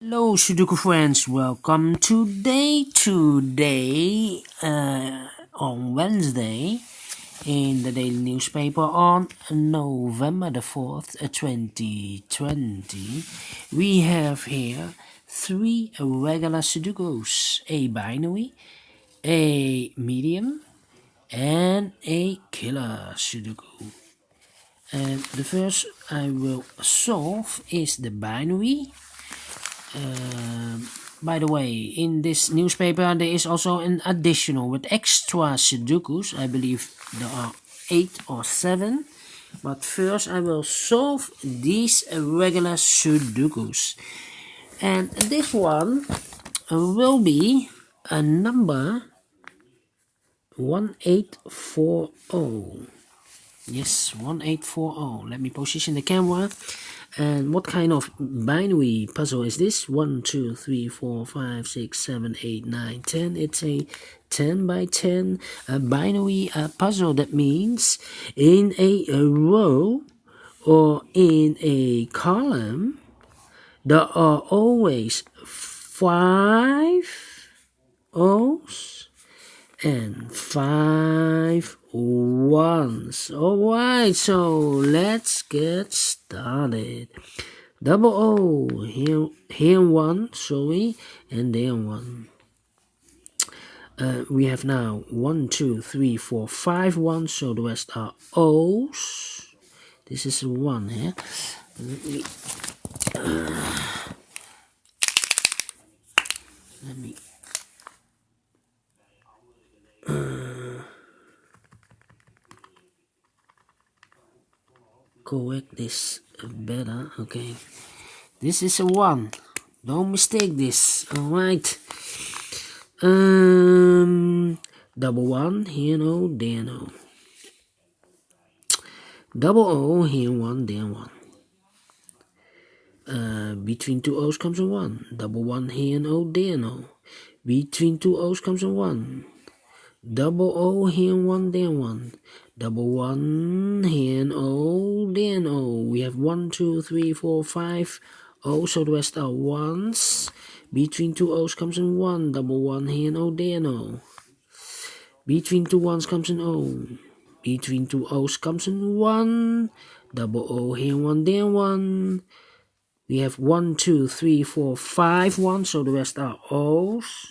Hello Sudoku friends, welcome today on Wednesday in the daily newspaper on November the 4th 2020. We have here three regular Sudokus, a binary, a medium and a killer Sudoku. And the first I will solve is the binary. By the way, in this newspaper there is also an additional with extra Sudokus. I believe there are 8 or 7. But first I will solve these regular Sudokus. And this one will be a number 1840. Yes, 1840. Let me position the camera. And what kind of binary puzzle is this? 1, 2, 3, 4, 5, 6, 7, 8, 9, 10. It's a 10 by 10 binary puzzle. That means in a row or in a column, there are always 5 O's and 5 ones. Alright, so let's get started. Double O, here one, sorry, and there one. We have now 1, 2, 3, 4, 5 ones, so the rest are O's. This is a 1 here. Let me correct this better. Okay, this is a 1. Don't mistake this. Alright. Double 1, here no, there no. Double O, here 1, there 1. Between two O's comes a 1. Double 1, here no, there no. Between two O's comes a 1. Double O, here 1, there 1. Double 1, here no, there no. We have 1, 2, 3, 4, 5 O's, so the rest are 1s. Between two O's comes a 1. Double 1, here no, there no. Between two 1s comes an O. Between two O's comes an 1. Double O, here 1, there 1. We have 1, 2, 3, 4, 5 1s, so the rest are O's.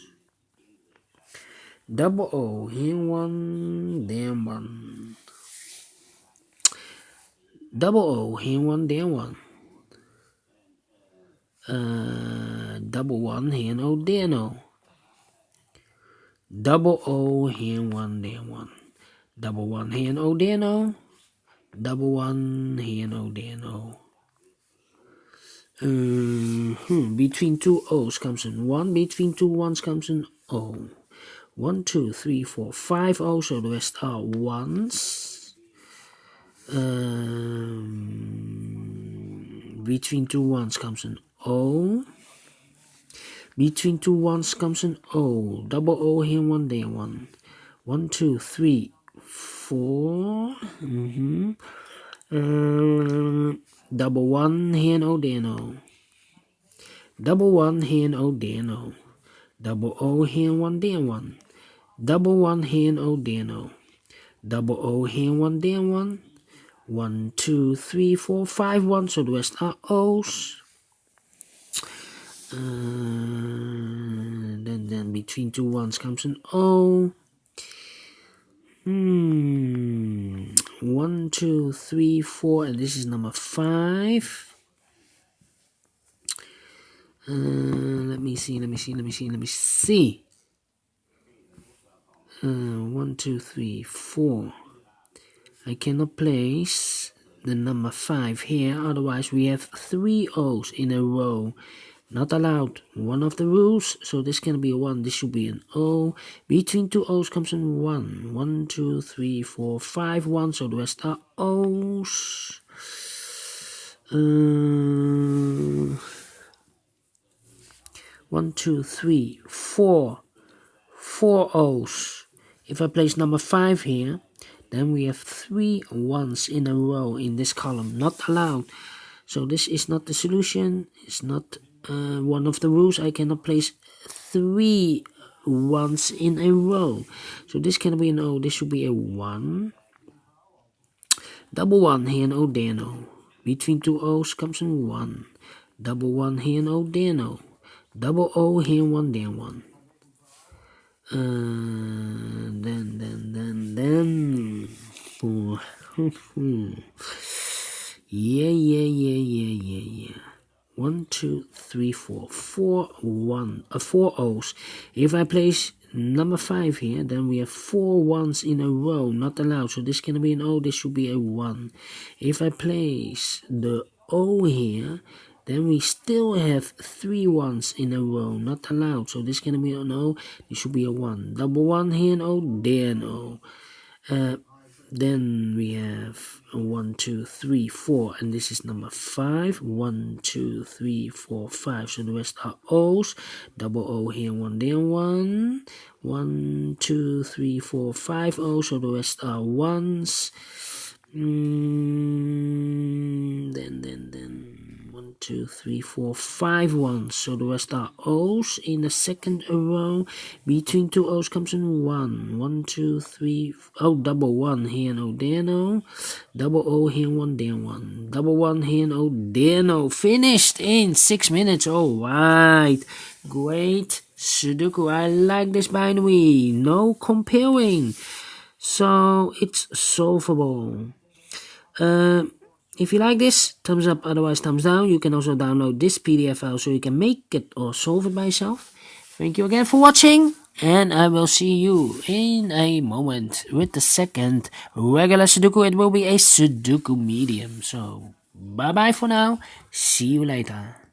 Double O, here 1, there 1. Double O, here 1, there 1. Double 1, here no, there no. Double O, here 1, there 1. Double 1, here no, there no. Double 1, here no, there no. Between two O's comes an 1. Between two 1s comes an O. 1, 2, 3, 4, 5 O's, so the rest are 1s. Between two 1s comes an O. Between two 1s comes an O. Double O, here 1, there 1. 1, 2, 3, 4. Double 1, here no, there no. Double 1, here no, there no. Double O, here 1, there 1. Double 1, here no, there no. Double O, here 1, there 1. 1, 2, 3, 4, 5 1, so the rest are O's. Then between two 1s comes an O. 1, 2, 3, 4, and this is number 5. Let me see. 1, 2, 3, 4. I cannot place the number 5 here, otherwise we have 3 O's in a row. Not allowed. One of the rules, so this can be a 1, this should be an O. Between two O's comes a 1. 1, 2, 3, 4, 5 1, so the rest are O's. 1, 2, 3, 4. 4 O's. If I place number 5 here, then we have 3 1s in a row in this column. Not allowed. So this is not the solution. It's not one of the rules, I cannot place 3 ones in a row. So this cannot be an O, this should be a 1. Double 1 here, an O, there, no. Between 2 O's comes a 1. Double 1 here, an O, there, no. Double O here, 1, there, 1. Then. Yeah. 1, 2, 3, 4. 4 O's. If I place number 5 here, then we have 4 ones in a row, not allowed. So this can be an O, this should be a 1. If I place the O here, then we still have 3 ones in a row, not allowed. So this can be an O, this should be a 1. Double 1 here, an O, there, an O. Then we have 1, 2, 3, 4, and this is number 5. 1, 2, 3, 4, 5. So the rest are O's. Double O here, 1 there, 1. 1, 2, 3, 4, 5 O's. So the rest are 1s. Then 1, 2, 3, 4, 5 ones. So the rest are O's in the second row. Between 2 O's comes in 1. 1, 2, 3. Oh, double 1 here, no, there, no. Double O here, 1 there, 1. Double 1 here, no, there, no. Finished in 6 minutes. All right. Great Sudoku. I like this binary. No comparing. So it's solvable. If you like this, thumbs up, otherwise thumbs down. You can also download this PDF file so you can make it or solve it by yourself. Thank you again for watching, and I will see you in a moment with the second regular Sudoku. It will be a Sudoku Medium. So bye bye for now. See you later.